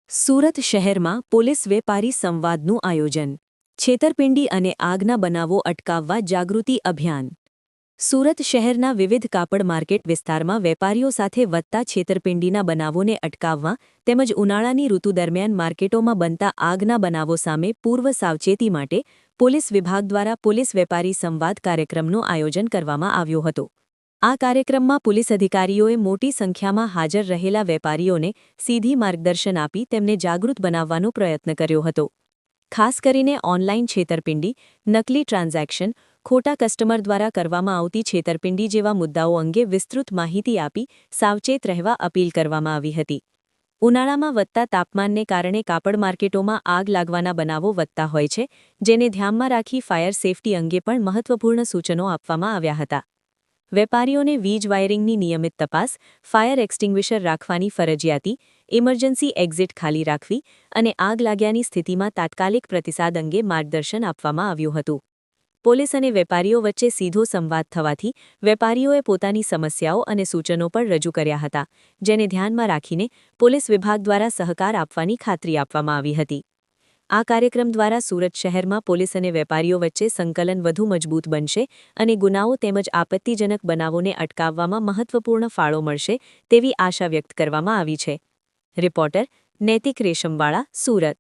સુરત શહેરમાં પોલીસ વેપારી સંવાદનું આયોજન. છેતરપિંડી અને આગના બનાવો અટકાવવા જાગૃતિ અભિયાન. સુરત શહેરના વિવિધ કાપડ માર્કેટ વિસ્તારમાં વેપારીઓ સાથે વધતા છેતરપિંડીના બનાવોને અટકાવવા તેમજ ઉનાળાની ઋતુ દરમિયાન માર્કેટોમાં બનતા આગના બનાવો સામે પૂર્વ સાવચેતી માટે પોલીસ વિભાગ દ્વારા પોલીસ વેપારી સંવાદ કાર્યક્રમનું આયોજન કરવામાં આવ્યું હતું. આ કાર્યક્રમમાં પોલીસ અધિકારીઓએ મોટી સંખ્યામાં હાજર રહેલા વેપારીઓને સીધી માર્ગદર્શન આપી તેમને જાગૃત બનાવવાનો પ્રયત્ન કર્યો હતો. ખાસ કરીને ઓનલાઈન છેતરપિંડી, નકલી ટ્રાન્ઝેક્શન, ખોટા કસ્ટમર દ્વારા કરવામાં આવતી છેતરપિંડી જેવા મુદ્દાઓ અંગે વિસ્તૃત માહિતી આપી સાવચેત રહેવા અપીલ કરવામાં આવી હતી. ઉનાળામાં વધતા તાપમાનને કારણે કાપડ માર્કેટોમાં આગ લાગવાના બનાવો વધતા હોય છે, જેને ધ્યાનમાં રાખી ફાયર સેફટી અંગે પણ મહત્વપૂર્ણ સૂચનો આપવામાં આવ્યા હતા. વેપારીઓને વીજ વાયરિંગની નિયમિત તપાસ, ફાયર એક્સટિંગ્વિશર રાખવાની ફરજિયાતી, ઇમરજન્સી એક્ઝિટ ખાલી રાખવી અને આગ લાગ્યાની સ્થિતિમાં તાત્કાલિક પ્રતિસાદ અંગે માર્ગદર્શન આપવામાં આવ્યું હતું. પોલીસ અને વેપારીઓ વચ્ચે સીધો સંવાદ થવાથી વેપારીઓએ પોતાની સમસ્યાઓ અને સૂચનો પણ રજૂ કર્યા હતા, જેને ધ્યાનમાં રાખીને પોલીસ વિભાગ દ્વારા સહકાર આપવાની ખાતરી આપવામાં આવી હતી. આ કાર્યક્રમ દ્વારા સુરત શહેરમાં પોલીસ અને વેપારીઓ વચ્ચે સંકલન વધુ મજબૂત બનશે અને ગુનાઓ તેમજ આપત્તિજનક બનાવોને અટકાવવામાં મહત્વપૂર્ણ ફાળો મળશે તેવી આશા વ્યક્ત કરવામાં આવી છે. રિપોર્ટર નૈતિક રેશમવાળા, સુરત.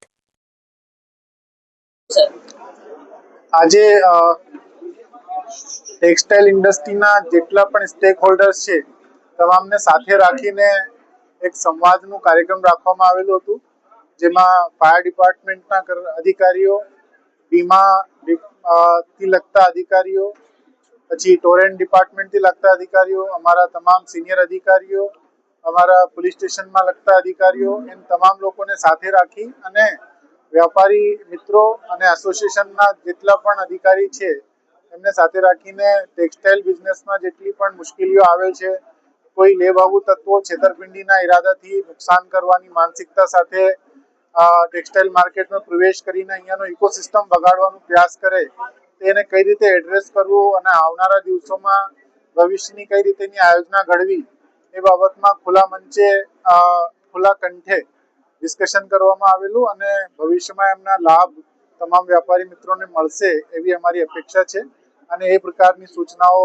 આજે ટેક્સટાઇલ ઇન્ડસ્ટ્રીના જેટલા પણ સ્ટેક હોલ્ડર્સ છે તમામને સાથે રાખીને એક સંવાદનું કાર્યક્રમ રાખવામાં આવેલું હતું, જેમાં ફાયર ડિપાર્ટમેન્ટના અધિકારીઓ, વીમા થી લગતા અધિકારીઓ, પછી ટોરેન્ટ ડિપાર્ટમેન્ટથી લગતા અધિકારીઓ, અમારા તમામ સિનિયર અધિકારીઓ, અમારા પોલીસ સ્ટેશનમાં લગતા અધિકારીઓ, એમ તમામ લોકોને સાથે રાખી અને વ્યાપારી મિત્રો અને એસોસિએશનના જેટલા પણ અધિકારી છે એમને સાથે રાખીને ટેક્સટાઇલ બિઝનેસમાં જેટલી પણ મુશ્કેલીઓ આવે છે, કોઈ લેભાગુ તત્વો છેતરપિંડીના ઈરાદાથી નુકસાન કરવાની માનસિકતા સાથે ટેક્સટાઇલ માર્કેટમાં પ્રવેશ કરીને અહીંયાનો ઇકોસિસ્ટમ બગાડવાનો પ્રયાસ કરે, તેને કઈ રીતે એડ્રેસ કરવું અને આવનારા દિવસોમાં ભવિષ્યની કઈ રીતેની આયોજના ઘડવી એ બાબતમાં ખુલ્લા મંચે ખુલ્લા કંઠે ડિસ્કશન કરવામાં આવેલું અને ભવિષ્યમાં એમના લાભ તમામ વ્યાપારી મિત્રોને મળશે એવી અમારી અપેક્ષા છે અને એ પ્રકારની સૂચનાઓ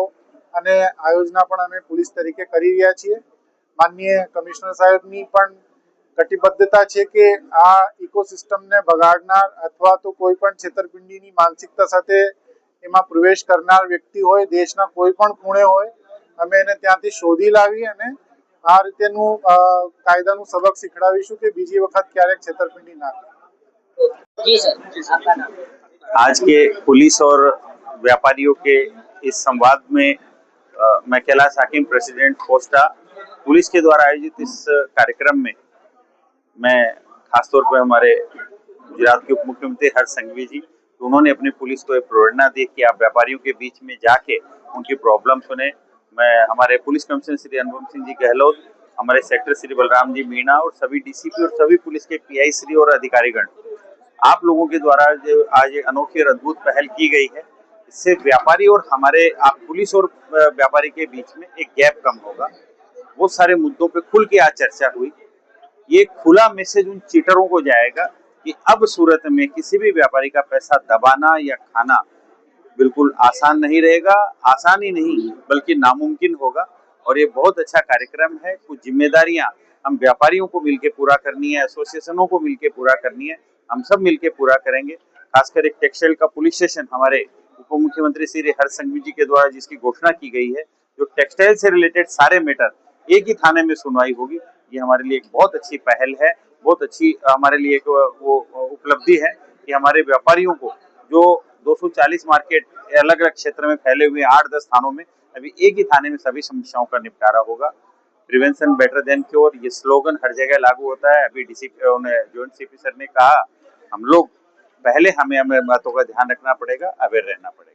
અને આયોજના પણ અમે પોલીસ તરીકે કરી રહ્યા છીએ. માનનીય કમિશનર સાહેબની પણ કટિબદ્ધતા છે કે આ ઇકોસિસ્ટમને બગાડનાર અથવા તો કોઈ પણ છેતરપિંડીની માનસિકતા સાથે એમાં પ્રવેશ કરનાર વ્યક્તિ હોય, દેશના કોઈ પણ ખૂણે હોય, અમે એને ત્યાંથી શોધી લાવી અને આ રીતેનું કાયદાનું સબક શીખડાવીશું કે બીજી વખત ક્યારેક છેતરપિંડી ના करे. आज के पुलिस और व्यापारियों के इस संवाद में मैं कैलाश हाकिम, प्रेसिडेंट पोस्टा, पुलिस के द्वारा आयोजित इस कार्यक्रम में मैं खासतौर पर हमारे गुजरात के उप मुख्यमंत्री हर्ष संघवी जी, तो उन्होंने अपनी पुलिस को एक प्रेरणा दी कि आप व्यापारियों के बीच में जाके उनकी प्रॉब्लम सुने. मैं हमारे पुलिस कमिश्नर श्री अनुपम सिंह जी गहलोत, हमारे सेक्टर श्री बलराम जी मीणा और सभी डीसीपी और सभी पुलिस के पीआई श्री और अधिकारीगण, आप लोगों के द्वारा जो आज अनोखी और अद्भुत पहल की गई है, इससे व्यापारी और हमारे आप पुलिस और व्यापारी के बीच में एक गैप कम होगा. बहुत सारे मुद्दों पे खुल के आज चर्चा हुई. ये खुला मैसेज उन चीटरों को जाएगा कि अब सूरत में किसी भी व्यापारी का पैसा दबाना या खाना बिल्कुल आसान नहीं रहेगा. आसान ही नहीं बल्कि नामुमकिन होगा. और ये बहुत अच्छा कार्यक्रम है. कुछ जिम्मेदारियां हम व्यापारियों को मिलकर पूरा करनी है, एसोसिएशनों को मिलकर पूरा करनी है, हम सब मिलकर पूरा करेंगे. खासकर एक टेक्सटाइल का पुलिस स्टेशन हमारे उप मुख्यमंत्री श्री हर्ष संघवी जी के द्वारा जिसकी घोषणा की गई है, जो टेक्सटाइल से रिलेटेड सारे मैटर एक ही थाने में सुनवाई होगी, ये हमारे लिए एक बहुत अच्छी पहल है. बहुत अच्छी हमारे लिए एक वो उपलब्धि है कि हमारे व्यापारियों को जो 240 मार्केट अलग अलग क्षेत्र में फैले हुए 8-10 थानों में अभी एक ही थाने में सभी समस्याओं का निपटारा होगा. प्रिवेंशन बेटर देन क्योर, ये स्लोगन हर जगह लागू होता है. अभी डीसीपी जॉइंट सीपी सर ने कहा, हम लोग पहले हमें बातों का ध्यान रखना पड़ेगा, अवेयर रहना पड़ेगा.